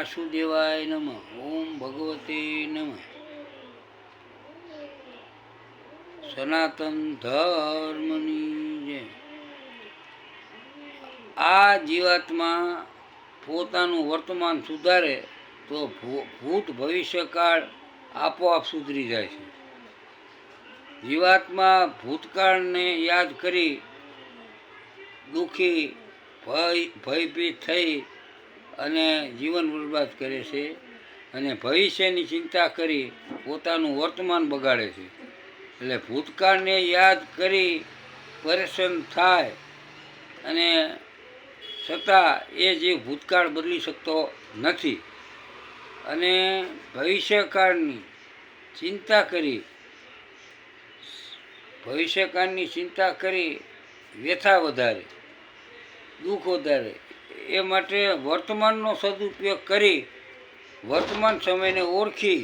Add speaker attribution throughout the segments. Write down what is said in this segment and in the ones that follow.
Speaker 1: વાસુદેવાય નમઃ. ઓમ ભગવતે નમઃ. સનાતન ધર્મની જય. આ જીવાત્મા પોતાનું વર્તમાન સુધારે તો ભૂત ભવિષ્યકાળ આપોઆપ સુધરી જાય છે. જીવાત્મા ભૂતકાળને યાદ કરી દુઃખી ભયભીત થઈ અને જીવન બરબાદ કરે છે અને ભવિષ્યની ચિંતા કરી પોતાનું વર્તમાન બગાડે છે. એટલે ભૂતકાળને યાદ કરી પરેશાન થાય અને છતાં એ જીવ ભૂતકાળ બદલી શકતો નથી અને ભવિષ્યકાળની ચિંતા કરી વ્યથા વધારે, દુઃખ વધારે. એ માટે વર્તમાનનો સદુપયોગ કરી વર્તમાન સમયને ઓળખી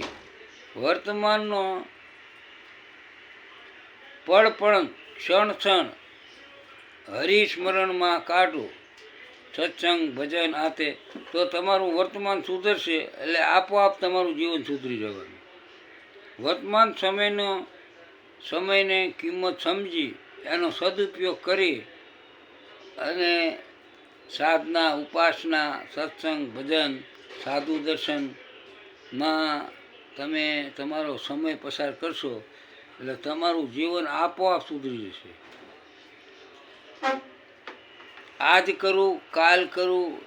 Speaker 1: વર્તમાનનો પળ ક્ષણ હરિસ્મરણમાં કાઢો, સત્સંગ ભજન આતે, તો તમારું વર્તમાન સુધરશે. એટલે આપોઆપ તમારું જીવન સુધરી જવાનું. વર્તમાન સમયને કિંમત સમજી એનો સદુપયોગ કરી અને સાધના, ઉપાસના, સત્સંગ, ભજન, સાધુ દર્શનમાં તમે તમારો સમય પસાર કરશો એટલે તમારું જીવન આપોઆપ સુધરી જશે. આજ કરું કાલ કરું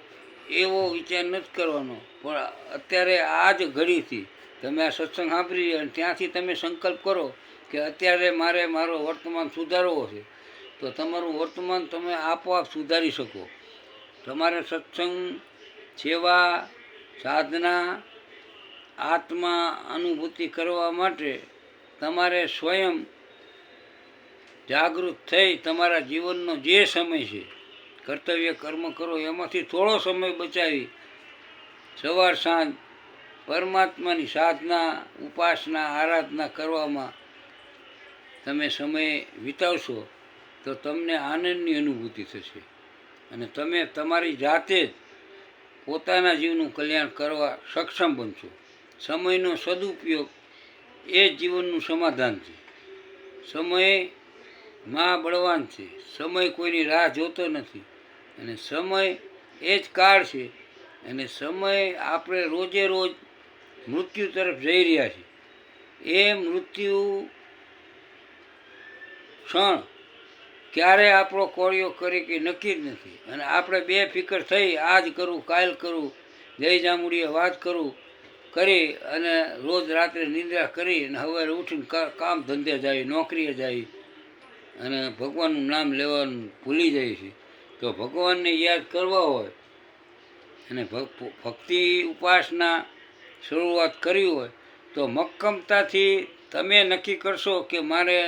Speaker 1: એવો વિચાર નથી કરવાનો, પણ અત્યારે આ જ ઘડીથી તમે આ સત્સંગ સાંભળી રહ્યા અને ત્યાંથી તમે સંકલ્પ કરો કે અત્યારે મારે મારો વર્તમાન સુધારવો છે, તો તમારું વર્તમાન તમે આપોઆપ સુધારી શકો. તમારે સત્સંગ, સેવા, સાધના, આત્મા અનુભૂતિ કરવા માટે તમારે સ્વયં જાગૃત થઈ તમારા જીવનનો જે સમય છે કર્તવ્ય કર્મ કરો એમાંથી થોડો સમય બચાવી સવાર સાંજ પરમાત્માની સાધના, ઉપાસના, આરાધના કરવામાં તમે સમય વિતાવશો તો તમને આનંદની અનુભૂતિ થશે અને તમે તમારી જાતે જ પોતાના જીવનું કલ્યાણ કરવા સક્ષમ બનશો. સમયનો સદુપયોગ એ જીવનનું સમાધાન છે. સમય બળવાન છે. સમય કોઈની રાહ જોતો નથી અને સમય એ જ કાળ છે અને સમય આપણે રોજે રોજ મૃત્યુ તરફ જઈ રહ્યા છીએ. એ મૃત્યુ ક્ષણ ક્યારે આપણો કોળિયો કરે કે નક્કી જ નથી અને આપણે બેફિકર થઈ આજ કરું કાલ કરું, જય જામુડીએ વાત કરી અને રોજ રાત્રે નિંદ્રા કરી અને સવારે ઉઠીને કામ ધંધે જાય, નોકરીએ જાય અને ભગવાનનું નામ લેવાનું ભૂલી જાય છે. તો ભગવાનને યાદ કરવા હોય અને ભક્તિ ઉપાસના શરૂઆત કરવી હોય તો મક્કમતાથી તમે નક્કી કરશો કે મારે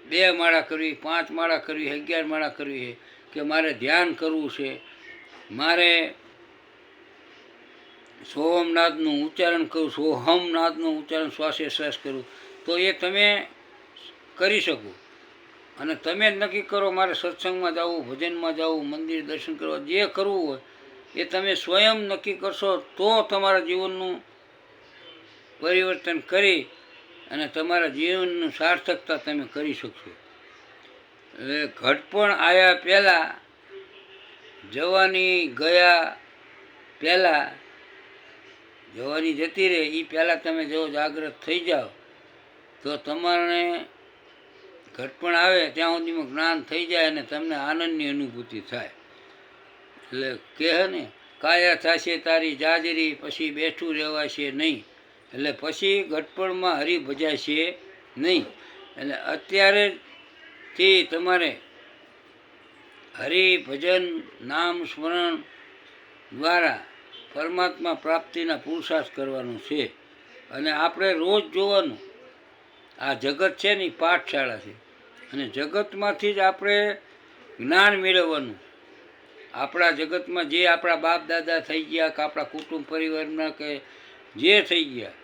Speaker 1: 2 માળા કરવી, 5 માળા કરવી, 11 માળા કરવી છે, કે મારે ધ્યાન કરવું છે, મારે સોમનાથનું ઉચ્ચારણ કરવું, સોહમનાથનું ઉચ્ચારણ શ્વાસે શ્વાસ કરવું, તો એ તમે કરી શકો. અને તમે જ નક્કી કરો મારે સત્સંગમાં જવું, ભજનમાં જવું, મંદિર દર્શન કરવા, જે કરવું હોય એ તમે સ્વયં નક્કી કરશો તો તમારા જીવનનું પરિવર્તન કરી અને તમારા જીવનનું સાર્થકતા તમે કરી શકશો. એટલે ઘડપણ આવ્યા પહેલાં, જવાની ગયા પહેલાં, જવાની જતી રહે એ પહેલાં તમે જો જાગૃત થઈ જાઓ તો તમારે ઘટપણ આવે ત્યાં સુધીમાં જ્ઞાન થઈ જાય અને તમને આનંદની અનુભૂતિ થાય. એટલે કહે ને, કાયા થશે તારી જાજરી, પછી બેઠું રહેવાશે નહીં. એટલે પછી ઘટપણમાં હરી ભજાશે નહીં. એટલે અત્યારેથી તમારે હરિભજન, નામ સ્મરણ દ્વારા પરમાત્મા પ્રાપ્તિના પુરુષાર્થ કરવાનો છે. અને આપણે રોજ જોવાનું, આ જગત છે ને એ પાઠશાળા છે અને જગતમાંથી જ આપણે જ્ઞાન મેળવવાનું. આપણા જગતમાં જે આપણા બાપ દાદા થઈ ગયા કે આપણા કુટુંબ પરિવારના કે જે થઈ ગયા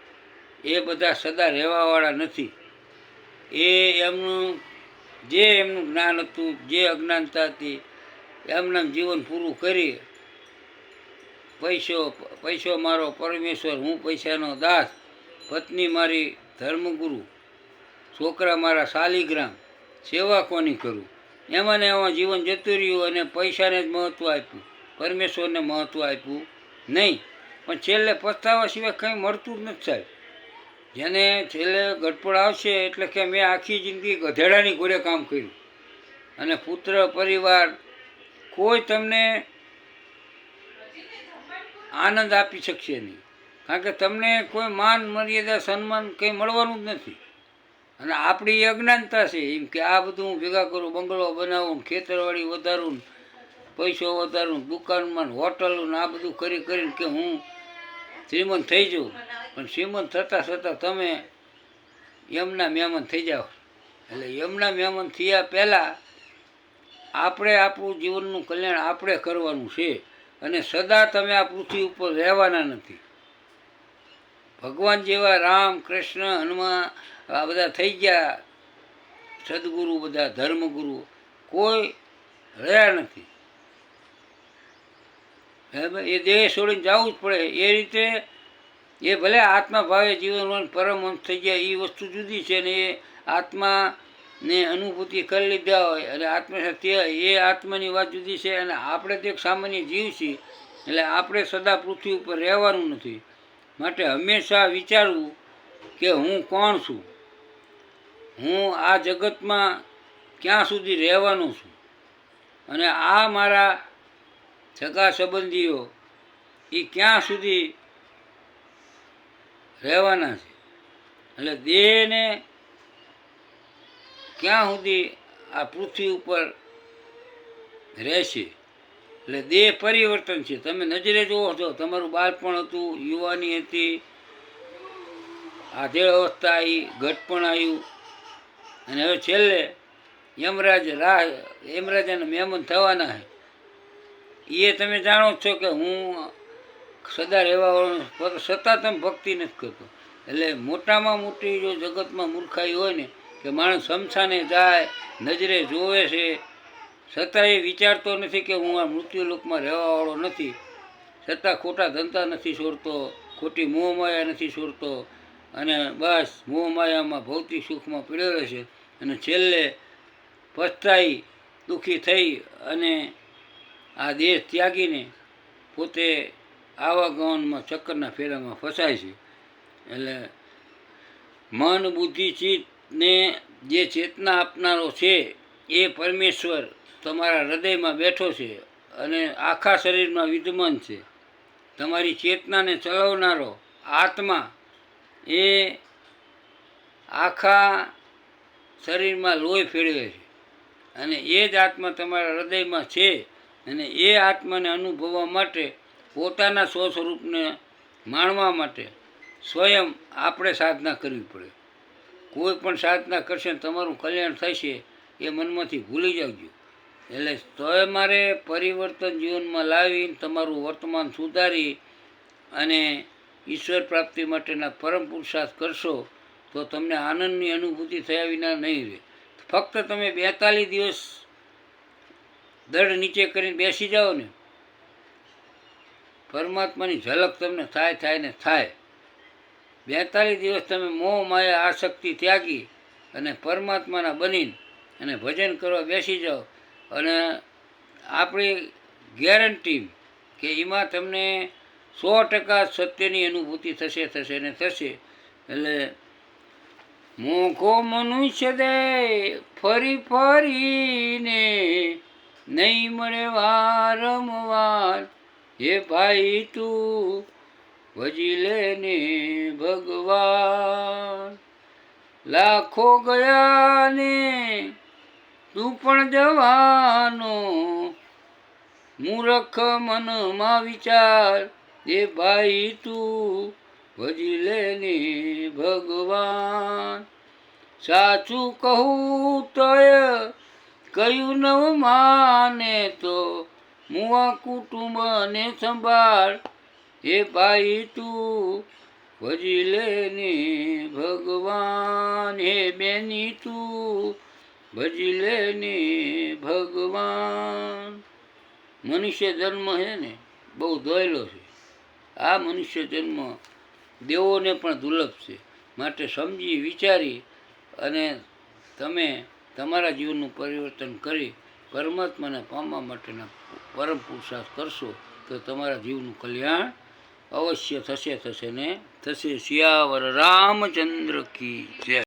Speaker 1: એ બધા સદા રહેવાવાળા નથી. એમનું જ્ઞાન હતું, જે અજ્ઞાનતા હતી, એમના જીવન પૂરું કરી પૈસો મારો પરમેશ્વર, હું પૈસાનો દાસ, પત્ની મારી ધર્મગુરુ, છોકરા મારા શાલિગ્રામ, સેવા કોની કરું, એમાં ને એમાં જીવન જતું રહ્યું અને પૈસાને જ મહત્ત્વ આપ્યું, પરમેશ્વરને મહત્ત્વ આપ્યું નહીં. પણ છેલ્લે પસ્તાવા સિવાય કંઈ મળતું જ નથી સાહેબ. જેને છેલ્લે ગડપડ આવશે એટલે કે મેં આખી જિંદગી ગધેડાની ઘોડે કામ કર્યું, અને પુત્ર પરિવાર કોઈ તમને આનંદ આપી શકશે નહીં, કારણ કે તમને કોઈ માન મર્યાદા સન્માન કંઈ મળવાનું જ નથી. અને આપણી એ અજ્ઞાનતા છે એમ કે આ બધું હું ભેગા કરું, બંગલો બનાવું, ખેતરવાડી વધારું, પૈસો વધારું, દુકાનમાં હોટલું ને આ બધું કરી કરીને કે હું શ્રીમંત થઈ જાઉં. પણ શ્રીમંત થતાં થતાં તમે યમના મહેમાન થઈ જાઓ. એટલે યમના મહેમાન થયા પહેલાં આપણે આપણું જીવનનું કલ્યાણ આપણે કરવાનું છે, અને સદા તમે આ પૃથ્વી ઉપર રહેવાના નથી. ભગવાન જેવા રામ, કૃષ્ણ, હનુમાન આ બધા થઈ ગયા સદગુરુ, બધા ધર્મગુરુ, કોઈ રહ્યા નથી. એ દેહ છોડીને જવું જ પડે. એ રીતે એ ભલે આત્મા ભાવે જીવન પરમહંસ થઈ ગયા, એ વસ્તુ જુદી છે. ને એ આત્માને અનુભૂતિ કરી લીધા હોય અને આત્મશક્તિ હોય, એ આત્માની વાત જુદી છે. અને આપણે તો એક સામાન્ય જીવ છીએ, એટલે આપણે સદા પૃથ્વી ઉપર રહેવાનું નથી. માટે હંમેશા વિચારવું કે હું કોણ છું, હું આ જગતમાં ક્યાં સુધી રહેવાનો છું, અને આ મારા સગા સંબંધીઓ એ ક્યાં સુધી રહેવાના છે. એટલે દેહને ક્યાં સુધી આ પૃથ્વી ઉપર રહેશે. એટલે દેહ પરિવર્તન છે. તમે નજરે જુઓ છો, તમારું બાળપણ હતું, યુવાની હતી, આધેડ અવસ્થા આવી, ઘટપણ આવ્યું, અને હવે છેલ્લે યમરાજાના મહેમાન થવાના છે. એ તમે જાણો છો કે હું સદા રહેવાવાળો, છતાં તમે ભક્તિ નથી કરતો. એટલે મોટામાં મોટી જો જગતમાં મૂર્ખાઈ હોય ને કે માણસ શમશાને જાય, નજરે જોવે છે, છતાં એ વિચારતો નથી કે હું આ મૃત્યુલોકમાં રહેવાવાળો નથી, છતાં ખોટા ધંધા નથી છોડતો, ખોટી મોહમાયા નથી છોડતો, અને બસ મોહમાયામાં ભૌતિક સુખમાં પીડ્યો રહેશે. અને છેલ્લે પસ્તાઈ દુઃખી થઈ અને આ દેશ ત્યાગીને પોતે આવાગમનમાં ચક્કરના ફેરામાં ફસાય છે. એટલે મન, બુદ્ધિ, ચિત્તને જે ચેતના આપનારો છે એ પરમેશ્વર તમારા હૃદયમાં બેઠો છે અને આખા શરીરમાં વિદ્યમાન છે. તમારી ચેતનાને ચલાવનારો આત્મા એ આખા શરીરમાં લોહી ફેરવે છે, અને એ જ આત્મા તમારા હૃદયમાં છે. અને એ આત્માને અનુભવવા માટે, પોતાના સ્વ સ્વરૂપને માણવા માટે સ્વયં આપણે સાધના કરવી પડે. કોઈ પણ સાધના કરશે ને તમારું કલ્યાણ થશે એ મનમાંથી ભૂલી જાવજો. એટલે તમારે પરિવર્તન જીવનમાં લાવીને તમારું વર્તમાન સુધારી અને ઈશ્વર પ્રાપ્તિ માટેના પરમ પુરુષાર્થ કરશો તો તમને આનંદની અનુભૂતિ થયા વિના નહીં રહે. ફક્ત તમે 42 દિવસ દડ નીચે કરીને બેસી જાઓ ને, પરમાત્માની ઝલક તમને થાય ને થાય. 42 દિવસ તમે મોહ માયા આસક્તિ ત્યાગી અને પરમાત્માના બનીને અને ભજન કરવા બેસી જાઓ, અને આપણી ગેરંટી કે એમાં તમને 100% સત્યની અનુભૂતિ થશે ને થશે. એટલે મોઘો મનુષ્ય દે ફરી ફરીને નહીં મળે વારંવાર, હે ભાઈ તું ભજી લેને ભગવાન. લાખો ગયા ને તું પણ જવાનો, મૂર્ખ મનમાં વિચાર, હે ભાઈ તું ભજી લેને ભગવાન. સાચું કહું તોય કયું નવ માને તો મુવા કુટુંબને સંભાળ, હે ભાઈ તું ભજી લેને ભગવાન. હે બેની તું ભજી લેને ભગવાન. મનુષ્ય જન્મ છે ને બહુ દોયલો છે. આ મનુષ્ય જન્મ દેવોને પણ દુર્લભ છે. માટે સમજી વિચારી અને તમે તમારા જીવનનું પરિવર્તન કરી પરમાત્માને પામવા માટેના પરમ પુરુષાર્થ કરશો તો તમારા જીવનું કલ્યાણ અવશ્ય થશે ને થશે. સિયાવર રામચંદ્ર કી જય.